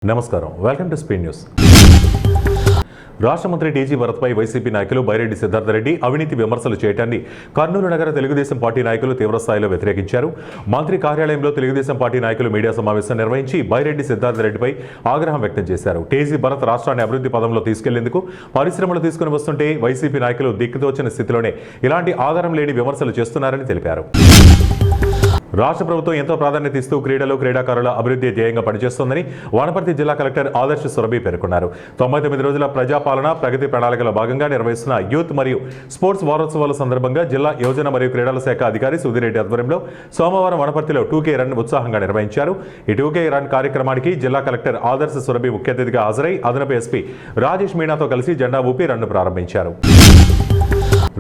నమస్కారం welcome to speed news. రాష్ట్ర మంత్రి టీజీ భరత్పై వైసీపీ నాయకులు బైరెడ్డి సిద్ధార్థ రెడ్డి అవినీతి విమర్శలు చేయడాన్ని కర్నూలు నగర తెలుగుదేశం పార్టీ నాయకులు తీవ్రస్థాయిలో వ్యతిరేకించారు. మంత్రి కార్యాలయంలో తెలుగుదేశం పార్టీ నాయకులు మీడియా సమావేశం నిర్వహించి బైరెడ్డి సిద్ధార్థ రెడ్డిపై ఆగ్రహం వ్యక్తం చేశారు. టీజీ భరత్ రాష్ట్రాన్ని అభివృద్ధి పదంలో తీసుకెళ్లేందుకు పరిశ్రమలు తీసుకుని వస్తుంటే వైసీపీ నాయకులు దిక్కుతోచని స్థితిలోనే ఇలాంటి ఆధారం లేని విమర్శలు చేస్తున్నారని తెలిపారు. రాష్ట్ర ప్రభుత్వం ఎంతో ప్రాధాన్యత ఇస్తూ క్రీడాకారుల అభివృద్ధి ధ్యేయంగా పనిచేస్తోందని వనపర్తి జిల్లా కలెక్టర్ ఆదర్శ్ సురభి పేర్కొన్నారు. 99 రోజుల ప్రజాపాలన ప్రగతి ప్రణాళికలో భాగంగా నిర్వహిస్తున్న యూత్ మరియు స్పోర్ట్స్ వారోత్సవాల సందర్భంగా జిల్లా యువజన మరియు క్రీడల శాఖ అధికారి సుధీరెడ్డి ఆధ్వర్యంలో సోమవారం వనపర్తిలో 2K రన్ ఉత్సాహంగా నిర్వహించారు. ఈ 2K రన్ కార్యక్రమానికి జిల్లా కలెక్టర్ ఆదర్శ్ సురభి ముఖ్య అతిథిగా హాజరై అదనపు ఎస్పీ రాజేష్ మీనాతో కలిసి జెండా ఊపి రన్ను ప్రారంభించారు.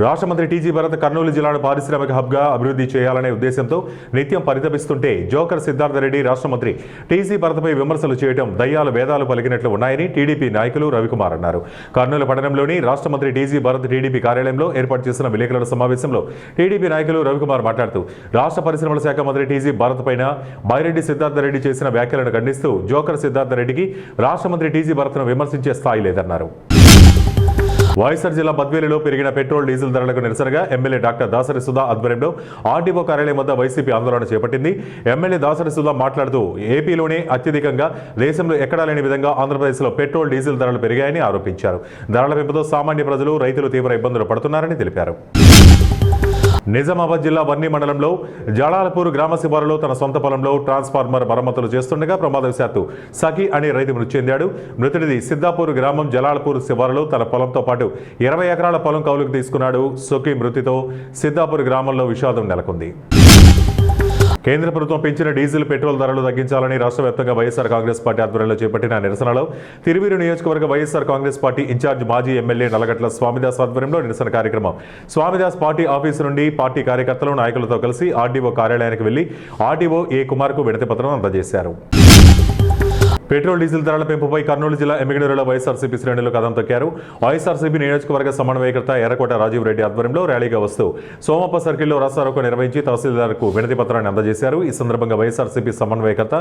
రాష్ట్ర మంత్రి టీజీ భరత్ కర్నూలు జిల్లాను పారిశ్రామిక హబ్గా అభివృద్ధి చేయాలనే ఉద్దేశంతో నిత్యం పరితపిస్తుంటే జోకర్ సిద్ధార్థ రెడ్డి రాష్ట్ర మంత్రి టీజీ భరత్పై విమర్శలు చేయడం దయ్యాలు వేదాలు పలికినట్లు ఉన్నాయని టీడీపీ నాయకులు రవికుమార్ అన్నారు. కర్నూలు పట్టణంలోని రాష్ట్ర మంత్రి టీజీ భరత్ టీడీపీ కార్యాలయంలో ఏర్పాటు చేసిన విలేకరుల సమావేశంలో టీడీపీ నాయకులు రవికుమార్ మాట్లాడుతూ రాష్ట్ర పరిశ్రమల శాఖ మంత్రి టీజీ భరత్ పైన బైరెడ్డి సిద్ధార్థ రెడ్డి చేసిన వ్యాఖ్యలను ఖండిస్తూ జోకర్ సిద్ధార్థ రెడ్డికి రాష్ట్ర మంత్రి టీజీ భరత్ను విమర్శించే స్థాయి లేదన్నారు. వైఎస్ఆర్ జిల్లా బద్వేలులో పెరిగిన పెట్రోల్ డీజిల్ ధరలకు నిరసనగా ఎమ్మెల్యే డాక్టర్ దాసరి సుధా ఆధ్వర్యంలో ఆర్డీఓ కార్యాలయం వద్ద వైసీపీ ఆందోళన చేపట్టింది. ఎమ్మెల్యే దాసరి సుధా మాట్లాడుతూ ఏపీలోనే అత్యధికంగా దేశంలో ఎక్కడా లేని విధంగా ఆంధ్రప్రదేశ్లో పెట్రోల్ డీజిల్ ధరలు పెరిగాయని ఆరోపించారు. ధరల పెంపుతో సామాన్య ప్రజలు రైతులు తీవ్ర ఇబ్బందులు పడుతున్నారని తెలిపారు. నిజామాబాద్ జిల్లా వర్ణి మండలంలో జలాలపూర్ గ్రామ శివారులో తన సొంత పొలంలో ట్రాన్స్ఫార్మర్ మరమ్మతులు చేస్తుండగా ప్రమాదవశాత్తు సఖి అనే రైతు మృతి చెందాడు. మృతుడిది సిద్దాపూర్ గ్రామం జలాలపూర్ శివారులో తన పొలంతో పాటు 20 ఎకరాల పొలం కౌలుకు తీసుకున్నాడు. సఖి మృతితో సిద్దాపూర్ గ్రామంలో విషాదం నెలకొంది. కేంద్ర ప్రభుత్వం పెంచిన డీజిల్ పెట్రోల్ ధరలు తగ్గించాలని రాష్ట్ర వ్యాప్తంగా వైఎస్ఆర్ కాంగ్రెస్ పార్టీ ఆధ్వర్యంలో చేపట్టిన నిరసనలో తిరువీరు నియోజకవర్గ వైఎస్ఆర్ కాంగ్రెస్ పార్టీ ఇన్ఛార్జ్ మాజీ ఎమ్మెల్యే నల్లగట్ల స్వామిదాస్ ఆధ్వర్యంలో నిరసన కార్యక్రమం. స్వామిదాస్ పార్టీ ఆఫీసు నుండి పార్టీ కార్యకర్తలు నాయకులతో కలిసి ఆర్డీఓ కార్యాలయానికి వెళ్లి ఆర్డీఓ ఏ కుమార్కు వినతి పత్రం అందజేశారు. పెట్రోల్ డీజిల్ ధరల పెంపుపై కర్నూలు జిల్లా ఎమ్మిగనూరులో వైఎస్ఆర్సీపీ శ్రేణులు కదం తొక్కారు. వైఎస్ఆర్సీపీ నియోజకవర్గ సమన్వయకర్త ఎర్రకోట రాజీవ్ రెడ్డి ఆధ్వర్యంలో ర్యాలీగా వస్తూ సోమప్ప సర్కిల్లో రాస్తారోకో నిర్వహించి తహసీల్దార్కు వినతి పత్రాన్ని అందజేశారు. ఈ సందర్భంగా వైఎస్ఆర్సీపీ సమన్వయకర్త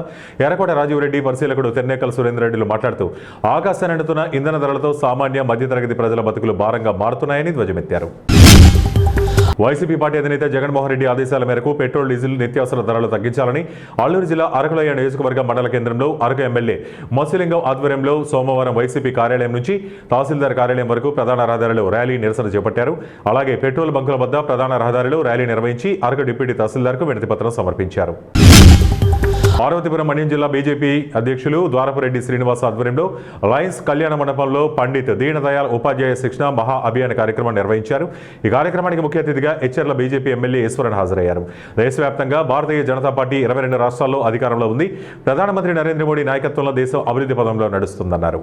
ఎర్రకోట రాజీవ్ రెడ్డి, పరిశీలకుడు తెన్నేకల్ సురేందర్ రెడ్డిలు మాట్లాడుతూ ఆకాశాన్ని అంటున్న ఇంధన ధరలతో సామాన్య మధ్యతరగతి ప్రజల బతుకులు భారంగా మారుతున్నాయని ధ్వజమెత్తారు. వైసీపీ పార్టీ అధినేత జగన్మోహన్ రెడ్డి ఆదేశాల మేరకు పెట్రోల్ డీజిల్ నిత్యావసర ధరలు తగ్గించాలని అల్లూరు జిల్లా అరకులోయ నియోజకవర్గ మండల కేంద్రంలో అరకు ఎమ్మెల్యే మొసిలింగం ఆధ్వర్యంలో సోమవారం వైసీపీ కార్యాలయం నుంచి తహసీల్దార్ కార్యాలయం వరకు ప్రధాన రహదారిలో ర్యాలీ నిరసన చేపట్టారు. అలాగే పెట్రోల్ బంకుల వద్ద ప్రధాన రహదారిలో ర్యాలీ నిర్వహించి అరకు డిప్యూటీ తహసీల్దార్కు వినతిపత్రం సమర్పించారు. పార్వతీపురం మన్యం జిల్లా బీజేపీ అధ్యక్షులు ద్వారపురెడ్డి శ్రీనివాస్ ఆధ్వర్యంలో లయన్స్ కళ్యాణ మండపంలో పండిత్ దీన్ దయాళ్ ఉపాధ్యాయ శిక్షణ మహా అభియాన్ కార్యక్రమం నిర్వహించారు. ఈ కార్యక్రమానికి ముఖ్య అతిథిగా హెచ్చర్ల బీజేపీ ఎమ్మెల్యే ఈశ్వరన్ హాజరయ్యారు. దేశవ్యాప్తంగా భారతీయ జనతా పార్టీ 22 రాష్ట్రాల్లో అధికారంలో ఉంది. ప్రధానమంత్రి నరేంద్ర మోడీ నాయకత్వంలో దేశం అభివృద్ధి పదంలో నడుస్తుందన్నారు.